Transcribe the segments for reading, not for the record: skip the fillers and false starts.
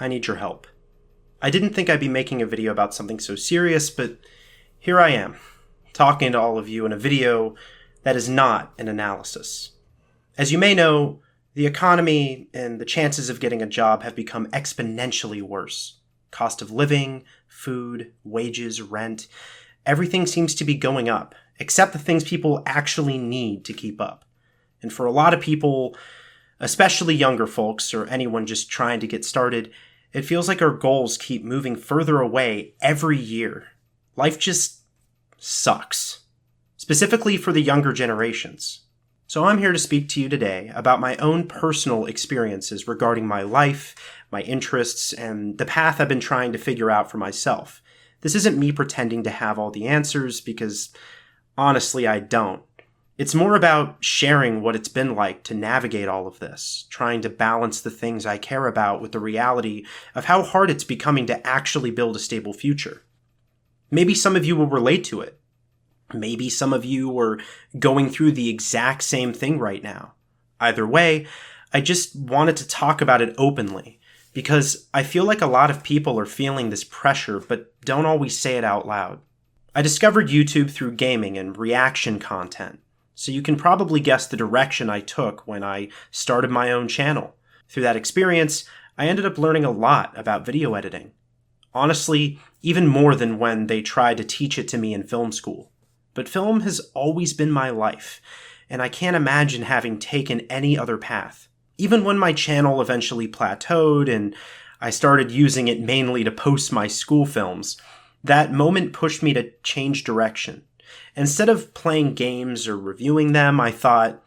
I need your help. I didn't think I'd be making a video about something so serious, but here I am, talking to all of you in a video that is not an analysis. As you may know, the economy and the chances of getting a job have become exponentially worse. Cost of living, food, wages, rent, everything seems to be going up, except the things people actually need to keep up. And for a lot of people, especially younger folks or anyone just trying to get started, it feels like our goals keep moving further away every year. Life just sucks, specifically for the younger generations. So I'm here to speak to you today about my own personal experiences regarding my life, my interests, and the path I've been trying to figure out for myself. This isn't me pretending to have all the answers, because honestly, I don't. It's more about sharing what it's been like to navigate all of this, trying to balance the things I care about with the reality of how hard it's becoming to actually build a stable future. Maybe some of you will relate to it. Maybe some of you are going through the exact same thing right now. Either way, I just wanted to talk about it openly, because I feel like a lot of people are feeling this pressure but don't always say it out loud. I discovered YouTube through gaming and reaction content, so you can probably guess the direction I took when I started my own channel. Through that experience, I ended up learning a lot about video editing. Honestly, even more than when they tried to teach it to me in film school. But film has always been my life, and I can't imagine having taken any other path. Even when my channel eventually plateaued and I started using it mainly to post my school films, that moment pushed me to change direction. Instead of playing games or reviewing them, I thought,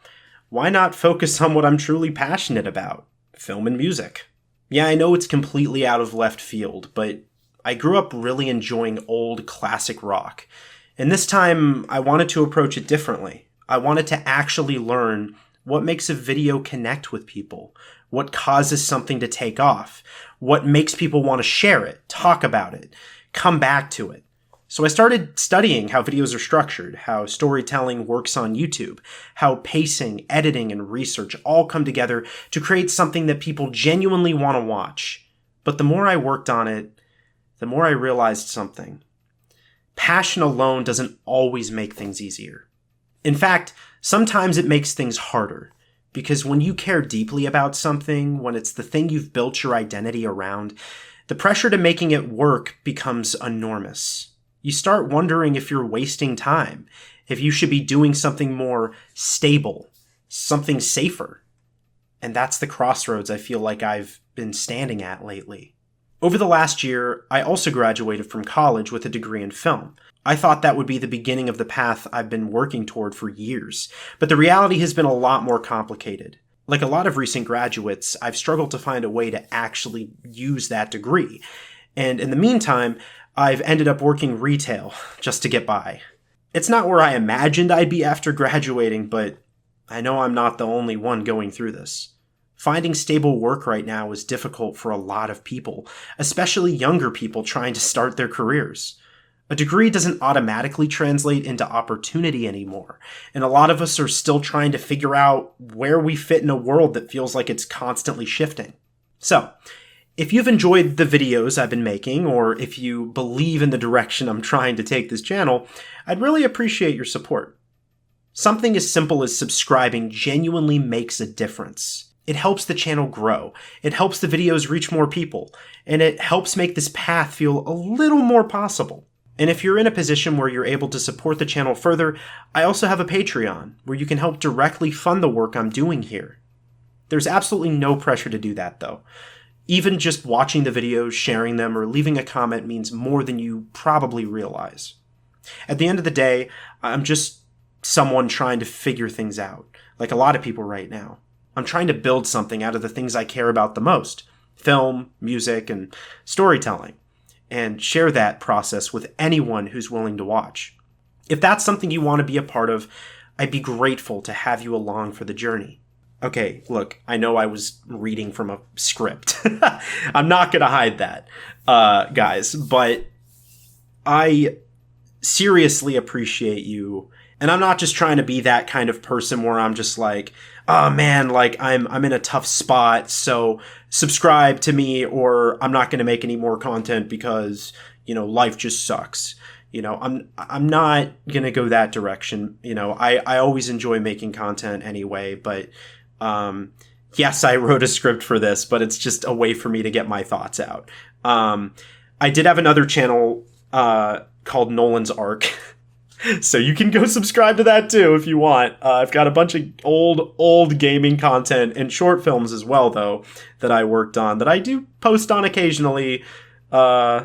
why not focus on what I'm truly passionate about? Film and music. Yeah, I know it's completely out of left field, but I grew up really enjoying old classic rock. And this time, I wanted to approach it differently. I wanted to actually learn what makes a video connect with people, what causes something to take off, what makes people want to share it, talk about it, come back to it. So I started studying how videos are structured, how storytelling works on YouTube, how pacing, editing, and research all come together to create something that people genuinely want to watch. But the more I worked on it, the more I realized something. Passion alone doesn't always make things easier. In fact, sometimes it makes things harder, because when you care deeply about something, when it's the thing you've built your identity around, the pressure to making it work becomes enormous. You start wondering if you're wasting time, if you should be doing something more stable, something safer. And that's the crossroads I feel like I've been standing at lately. Over the last year, I also graduated from college with a degree in film. I thought that would be the beginning of the path I've been working toward for years, but the reality has been a lot more complicated. Like a lot of recent graduates, I've struggled to find a way to actually use that degree. And in the meantime, I've ended up working retail just to get by. It's not where I imagined I'd be after graduating, but I know I'm not the only one going through this. Finding stable work right now is difficult for a lot of people, especially younger people trying to start their careers. A degree doesn't automatically translate into opportunity anymore, and a lot of us are still trying to figure out where we fit in a world that feels like it's constantly shifting. So, if you've enjoyed the videos I've been making, or if you believe in the direction I'm trying to take this channel, I'd really appreciate your support. Something as simple as subscribing genuinely makes a difference. It helps the channel grow, it helps the videos reach more people, and it helps make this path feel a little more possible. And if you're in a position where you're able to support the channel further, I also have a Patreon, where you can help directly fund the work I'm doing here. There's absolutely no pressure to do that, though. Even just watching the videos, sharing them, or leaving a comment means more than you probably realize. At the end of the day, I'm just someone trying to figure things out, like a lot of people right now. I'm trying to build something out of the things I care about the most: film, music, and storytelling, and share that process with anyone who's willing to watch. If that's something you want to be a part of, I'd be grateful to have you along for the journey. Okay, look, I know I was reading from a script. I'm not going to hide that, guys, but I seriously appreciate you And I'm not just trying to be that kind of person where I'm just like, oh man, like I'm in a tough spot, so subscribe to me or I'm not going to make any more content because, life just sucks. I'm not going to go that direction. I always enjoy making content anyway, but yes, I wrote a script for this, but it's just a way for me to get my thoughts out. I did have another channel called Nolan's Arc. So you can go subscribe to that too if you want. I've got a bunch of old gaming content and short films as well, though, that I worked on that I do post on occasionally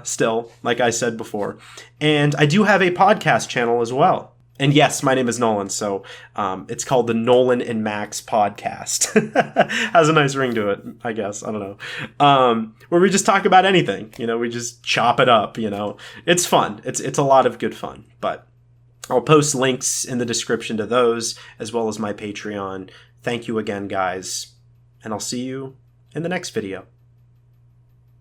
still, like I said before. And I do have a podcast channel as well. And yes, my name is Nolan, so it's called the Nolan and Max Podcast. Has a nice ring to it, I guess. I don't know. Where we just talk about anything. We just chop it up, It's fun. It's a lot of good fun, but I'll post links in the description to those, as well as my Patreon. Thank you again, guys, and I'll see you in the next video.